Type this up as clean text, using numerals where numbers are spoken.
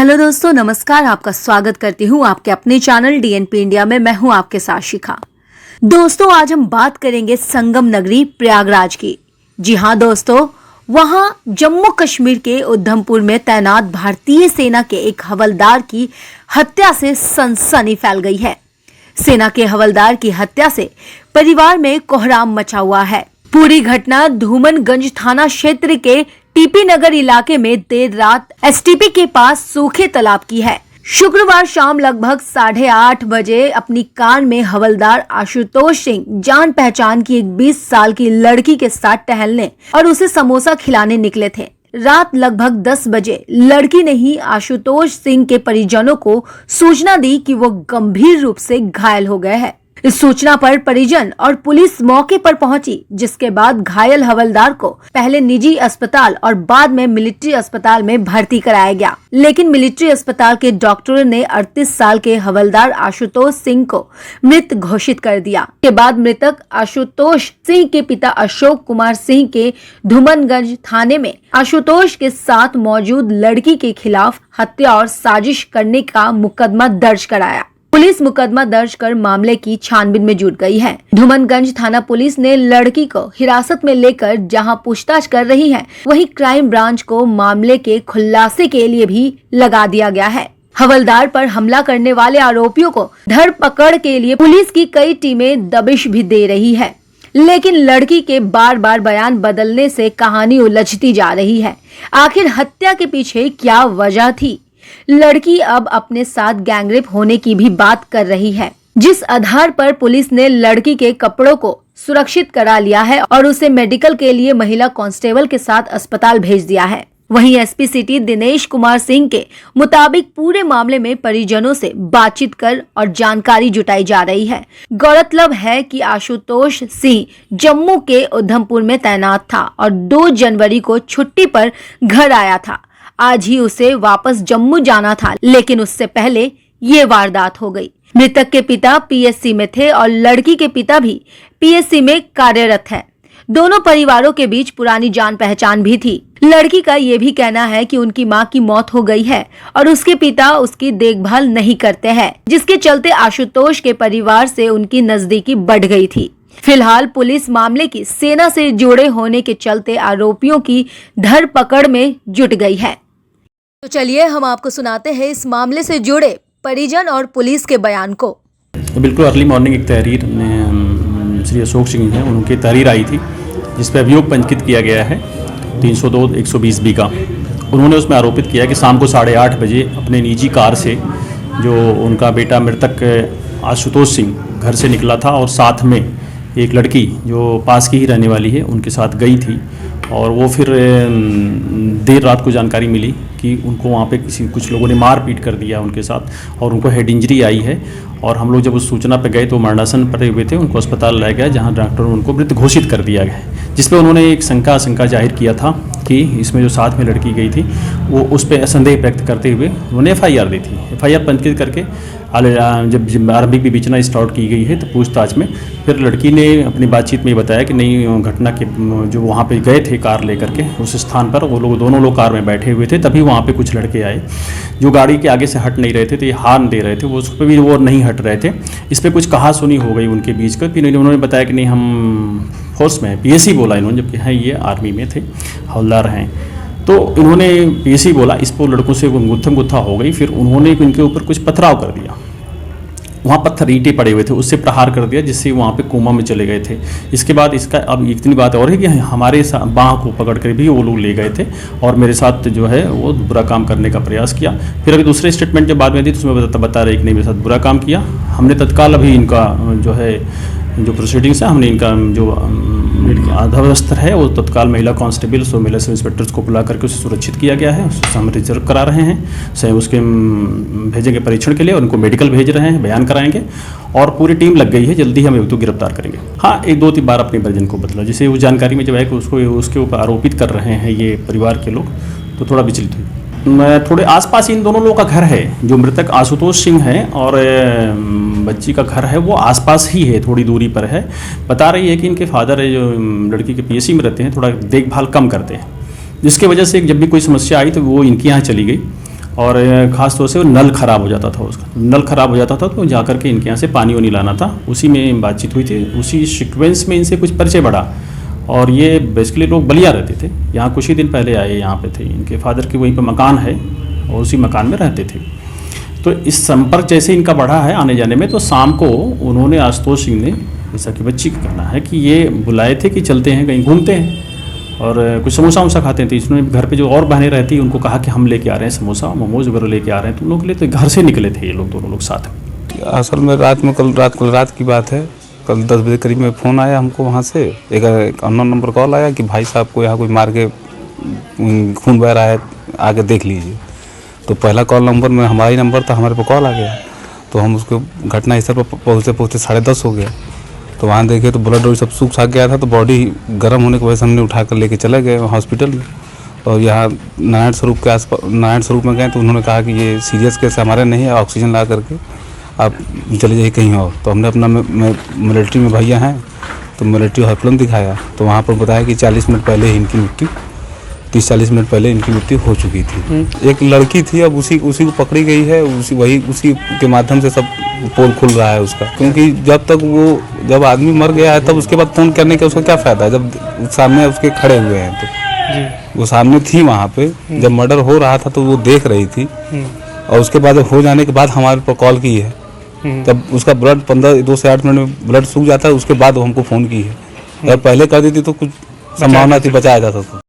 Hello दोस्तों, नमस्कार। आपका स्वागत करती हूँ आपके अपने चैनल डीएनपी इंडिया में। मैं हूँ आपके साथ शिखा। दोस्तों, आज हम बात करेंगे संगम नगरी प्रयागराज की। जी हाँ दोस्तों, वहाँ जम्मू कश्मीर के उधमपुर में तैनात भारतीय सेना के एक हवलदार की हत्या से सनसनी फैल गई है। सेना के हवलदार की हत्या से परिवार में कोहराम मचा हुआ है। पूरी घटना धूमनगंज थाना क्षेत्र के टीपी नगर इलाके में देर रात एसटीपी के पास सूखे तालाब की है। शुक्रवार शाम लगभग 8:30 बजे अपनी कार में हवलदार आशुतोष सिंह जान पहचान की एक 20 साल की लड़की के साथ टहलने और उसे समोसा खिलाने निकले थे। रात लगभग 10 बजे लड़की ने ही आशुतोष सिंह के परिजनों को सूचना दी कि वो गंभीर रूप से घायल हो गए हैं। इस सूचना पर परिजन और पुलिस मौके पर पहुंची, जिसके बाद घायल हवलदार को पहले निजी अस्पताल और बाद में मिलिट्री अस्पताल में भर्ती कराया गया। लेकिन मिलिट्री अस्पताल के डॉक्टरों ने 38 साल के हवलदार आशुतोष सिंह को मृत घोषित कर दिया। के बाद मृतक आशुतोष सिंह के पिता अशोक कुमार सिंह के धूमनगंज थाने में आशुतोष के साथ मौजूद लड़की के खिलाफ हत्या और साजिश करने का मुकदमा दर्ज कराया। पुलिस मुकदमा दर्ज कर मामले की छानबीन में जुट गई है। धूमनगंज थाना पुलिस ने लड़की को हिरासत में लेकर जहां पूछताछ कर रही है, वहीं क्राइम ब्रांच को मामले के खुलासे के लिए भी लगा दिया गया है। हवलदार पर हमला करने वाले आरोपियों को धरपकड़ के लिए पुलिस की कई टीमें दबिश भी दे रही है, लेकिन लड़की के बार बार बयान बदलने से कहानी उलझती जा रही है। आखिर हत्या के पीछे क्या वजह थी? लड़की अब अपने साथ गैंगरेप होने की भी बात कर रही है, जिस आधार पर पुलिस ने लड़की के कपड़ों को सुरक्षित करा लिया है और उसे मेडिकल के लिए महिला कांस्टेबल के साथ अस्पताल भेज दिया है। वहीं एसपी सिटी दिनेश कुमार सिंह के मुताबिक पूरे मामले में परिजनों से बातचीत कर और जानकारी जुटाई जा रही है। गौरतलब है कि आशुतोष सिंह जम्मू के उधमपुर में तैनात था और 2 जनवरी को छुट्टी पर घर आया था। आज ही उसे वापस जम्मू जाना था, लेकिन उससे पहले ये वारदात हो गई। मृतक के पिता पीएससी में थे और लड़की के पिता भी पीएससी में कार्यरत है। दोनों परिवारों के बीच पुरानी जान पहचान भी थी। लड़की का ये भी कहना है कि उनकी मां की मौत हो गई है और उसके पिता उसकी देखभाल नहीं करते हैं, जिसके चलते आशुतोष के परिवार से उनकी नजदीकी बढ़ गई थी। फिलहाल पुलिस मामले की सेना से जुड़े होने के चलते आरोपियों की धरपकड़ में जुट गई है। तो चलिए हम आपको सुनाते हैं इस मामले से जुड़े परिजन और पुलिस के बयान को। बिल्कुल अर्ली मॉर्निंग एक तहरीर श्री अशोक सिंह हैं, उनकी तहरीर आई थी जिस पर अभियोग पंजीकृत किया गया है 302/120 का। उन्होंने उसमें आरोपित किया कि शाम को 8:30 बजे अपने निजी कार से जो उनका बेटा मृतक आशुतोष सिंह घर से निकला था और साथ में एक लड़की जो पास की ही रहने वाली है उनके साथ गई थी। और वो फिर देर रात को जानकारी मिली कि उनको वहाँ पे कुछ लोगों ने मार पीट कर दिया उनके साथ और उनको हेड इंजरी आई है। और हम लोग जब उस सूचना पर गए तो मरणासन पड़े हुए थे, उनको अस्पताल लाया गया जहाँ डॉक्टर ने उनको मृत घोषित कर दिया गया, जिस पे उन्होंने एक शंका जाहिर किया था कि इसमें जो साथ में लड़की गई थी वो उस पर संदेह व्यक्त करते हुए उन्होंने एफआईआर दी थी। एफआईआर पंजीकृत करके जब आरंभिक विवेचना स्टार्ट की गई है तो पूछताछ में फिर लड़की ने अपनी बातचीत में ये बताया कि नहीं, घटना के जो वहाँ पे गए थे कार लेकर के उस स्थान पर वो लोग दोनों लोग कार में बैठे हुए थे, तभी वहाँ पे कुछ लड़के आए जो गाड़ी के आगे से हट नहीं रहे थे, तो ये हार्न दे रहे थे, वो उस पर भी वो नहीं हट रहे थे। इस पर कुछ कहा सुनी हो गई उनके बीच का। फिर उन्होंने बताया कि नहीं हम फोर्स में पीएससी बोला इन्होंने, जबकि हैं ये आर्मी में थे, हवलदार हैं। तो इन्होंने पीएससी बोला, इस पर लड़कों से गुत्थम गुत्था हो गई। फिर उन्होंने इनके ऊपर कुछ पथराव कर दिया, वहाँ पत्थर ईंटे पड़े हुए थे, उससे प्रहार कर दिया जिससे वहाँ पे कोमा में चले गए थे। इसके बाद इसका अब इतनी बात और है कि हमारे बाँह को पकड़ कर भी वो लोग ले गए थे और मेरे साथ जो है वो बुरा काम करने का प्रयास किया। फिर अभी दूसरे स्टेटमेंट जब बाद में दी तो उसमें बता रहे कि नहीं मेरे साथ बुरा काम किया। हमने तत्काल अभी इनका जो है जो प्रोसीडिंग्स है हमने इनका जो आधावस्थर है वो तत्काल महिला कांस्टेबल और महिला सब इंस्पेक्टर्स को बुला करके उसे सुरक्षित किया गया है। उससे हम रिजर्व करा रहे हैं, सही उसके भेजेंगे परीक्षण के लिए और उनको मेडिकल भेज रहे हैं, बयान कराएंगे और पूरी टीम लग गई है। जल्दी हम एक तो गिरफ्तार करेंगे। हाँ, 1-2 बार अपने परिजन को बदला, जैसे उस जानकारी में जब है कि उसको उसके ऊपर आरोपित कर रहे हैं ये परिवार के लोग, तो थोड़ा विचलित हुई। थोड़े आसपास इन दोनों लोगों का घर है, जो मृतक आशुतोष सिंह है और बच्ची का घर है वो आसपास ही है, थोड़ी दूरी पर है। बता रही है कि इनके फादर है जो लड़की के पीएससी में रहते हैं, थोड़ा देखभाल कम करते हैं, जिसके वजह से जब भी कोई समस्या आई तो वो इनके यहाँ चली गई और ख़ास तौर से वो नल ख़राब हो जाता था, उसका नल ख़राब हो जाता था तो जा कर के इनके यहाँ से पानी वानी लाना था। उसी में बातचीत हुई थी, उसी सीक्वेंस में इनसे कुछ परिचय बढ़ा। और ये बेसिकली लोग बलिया रहते थे, यहाँ कुछ ही दिन पहले आए, यहाँ पे थे, इनके फादर की वहीं पे मकान है और उसी मकान में रहते थे। तो इस संपर्क जैसे इनका बढ़ा है आने जाने में, तो शाम को उन्होंने आशुतोष सिंह ने, जैसा कि बच्ची का कहना है, कि ये बुलाए थे कि चलते हैं कहीं घूमते हैं और कुछ समोसा वोसा खाते थे। इसने घर पे जो और बहनें रहती उनको कहा कि हम लेके आ रहे हैं समोसा मोमोज वगैरह लेके आ रहे हैं, तो उन लोग के लिए तो घर से निकले थे ये लोग, दोनों लोग साथ में। असल में कल रात की बात है। कल 10 बजे करीब में फ़ोन आया हमको, वहाँ से एक अननोन नंबर कॉल आया कि भाई साहब को यहाँ कोई मार के खून बह रहा है, आके देख लीजिए। तो पहला कॉल नंबर में हमारा ही नंबर था, हमारे पे कॉल आ गया। तो हम उसको घटनास्थल पर पहुँचते 10:30 हो गया। तो वहाँ देखे तो ब्लड और सब सूख साख गया था, तो बॉडी गर्म होने की वजह से हमने उठा कर लेके चले गए हॉस्पिटल में। और यहाँ नारायण स्वरूप में गए तो उन्होंने कहा कि ये सीरियस केस हमारे नहीं है, ऑक्सीजन ला करके आप चले जाइए कहीं और। तो हमने अपना मिलिट्री में भैया हैं तो मिलिट्री हॉस्पिटल दिखाया, तो वहाँ पर बताया कि 40 मिनट पहले इनकी मृत्यु 30-40 मिनट पहले इनकी मृत्यु हो चुकी थी। एक लड़की थी, अब उसी को पकड़ी गई है, उसी के माध्यम से सब पोल खुल रहा है उसका। क्योंकि जब आदमी मर गया है तब उसके बाद फ़ोन करने का उसका क्या फ़ायदा, जब सामने उसके खड़े हुए हैं। तो वो सामने थी वहाँ पे, जब मर्डर हो रहा था तो वो देख रही थी। और उसके बाद जब हो जाने के बाद हमारे पर कॉल की है, तब उसका ब्लड 2 से 8 मिनट में ब्लड सूख जाता है, उसके बाद वो हमको फ़ोन की है। जब पहले कर देती तो कुछ संभावना थी, बचाया जा सकता।